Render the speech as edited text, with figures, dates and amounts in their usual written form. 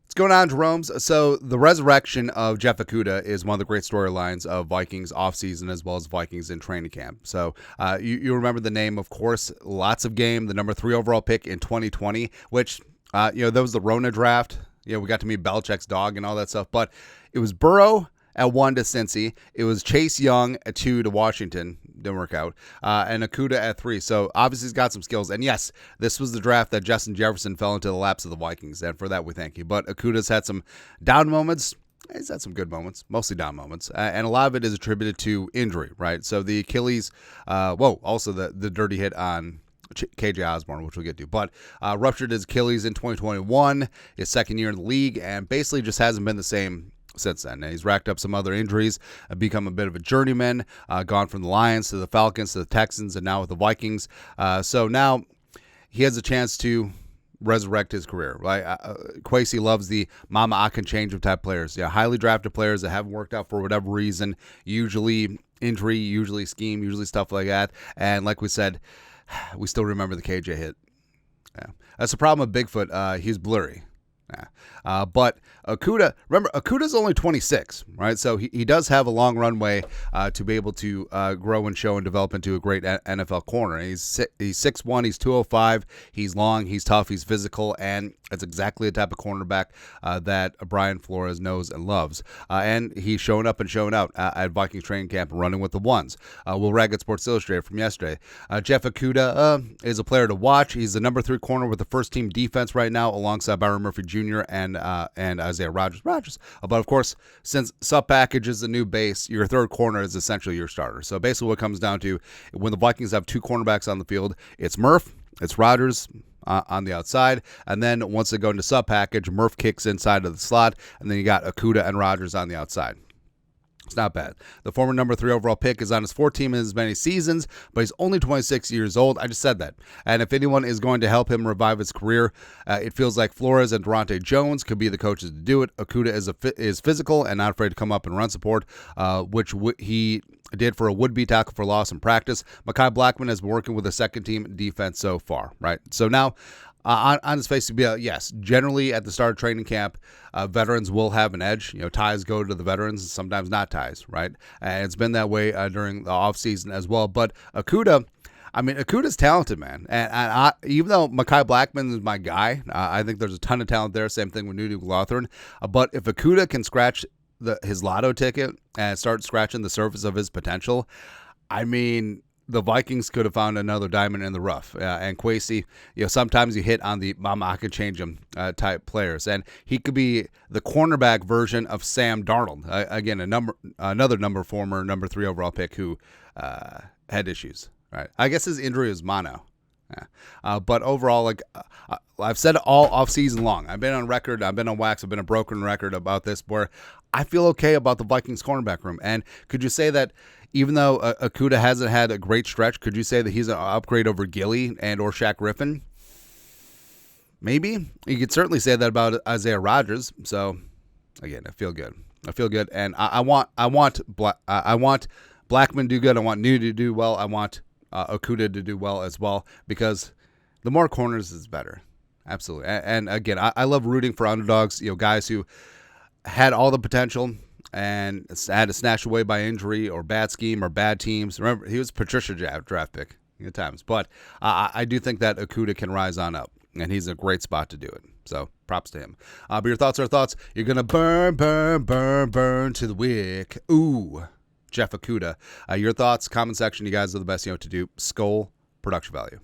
What's going on, Jerome's? So the resurrection of Jeff Okudah is one of the great storylines of Vikings offseason as well as Vikings in training camp. So you remember the name, of course, lots of game, the number 3 overall pick in 2020, which, that was the Rona draft. We got to meet Belichick's dog and all that stuff. But it was Burrow at 1 to Cincy. It was Chase Young at 2 to Washington. Didn't work out. And Okudah at 3. So obviously he's got some skills. And yes, this was the draft that Justin Jefferson fell into the laps of the Vikings. And for that, we thank you. But Okudah's had some down moments. He's had some good moments, mostly down moments. And a lot of it is attributed to injury, right? So the Achilles, also the dirty hit on KJ Osborne, which we'll get to, but ruptured his Achilles in 2021, his second year in the league, and basically just hasn't been the same since then. He's racked up some other injuries, become a bit of a journeyman, gone from the Lions to the Falcons to the Texans, and now with the Vikings. So now he has a chance to resurrect his career, right? Kwesi loves the mama I can change him type players. Highly drafted players that haven't worked out for whatever reason, usually injury, usually scheme, usually stuff like that. And like we said, we still remember the KJ hit. That's the problem with Bigfoot. He's blurry. But Okudah, remember, Okudah's only 26, right? So he does have a long runway to be able to grow and show and develop into a great NFL corner. He's 6'1", he's 205, he's long, he's tough, he's physical, and it's exactly the type of cornerback that Brian Flores knows and loves. And he's showing up and showing out at Vikings training camp and running with the ones. Will Rag at Sports Illustrated from yesterday. Jeff Okudah is a player to watch. He's the number 3 corner with the first team defense right now, alongside Byron Murphy Jr. and Isaiah Rodgers. But of course, since sub package is the new base, your third corner is essentially your starter. So basically, what it comes down to, when the Vikings have 2 cornerbacks on the field, it's Murph, it's Rodgers on the outside, and then once they go into sub package, Murph kicks inside of the slot, and then you got Okudah and Rodgers on the outside. It's not bad. The former number 3 overall pick is on his 4th team in as many seasons, but he's only 26 years old. I just said that. And if anyone is going to help him revive his career, it feels like Flores and Durante Jones could be the coaches to do it. Okudah is physical and not afraid to come up and run support, which he did for a would-be tackle for loss in practice. Mekhi Blackmon has been working with the second-team defense so far, right? So now, on his face, yes, generally at the start of training camp, veterans will have an edge. Ties go to the veterans, sometimes not ties, right? And it's been that way during the offseason as well. But Okudah's talented, man. And even though Mekhi Blackmon is my guy, I think there's a ton of talent there. Same thing with Nudu Glothren. But if Okudah can scratch his lotto ticket and start scratching the surface of his potential, the Vikings could have found another diamond in the rough. And Kwesi, sometimes you hit on the mama I can change him type players. And he could be the cornerback version of Sam Darnold. Again, another former number 3 overall pick who had issues. Right? I guess his injury is mono. But overall, I've said it all off season long. I've been on record, I've been on wax, I've been a broken record about this, where I feel okay about the Vikings cornerback room. And could you say that even though Okudah hasn't had a great stretch, could you say that he's an upgrade over Gilly and or Shaq Griffin? Maybe. You could certainly say that about Isaiah Rodgers. So again, I feel good, and I want Blackmon to do good. I want New to do well. I want Okudah to do well as well, because the more corners is better. Absolutely. And again, I love rooting for underdogs, guys who had all the potential and had to snatch away by injury or bad scheme or bad teams. Remember, he was Patricia draft pick at times. But I do think that Okudah can rise on up, and he's in a great spot to do it. So props to him. But your thoughts are thoughts. You're going to burn to the wick. Ooh. Jeff Okudah. Your thoughts, comment section. You guys are the best to do. Skull production value.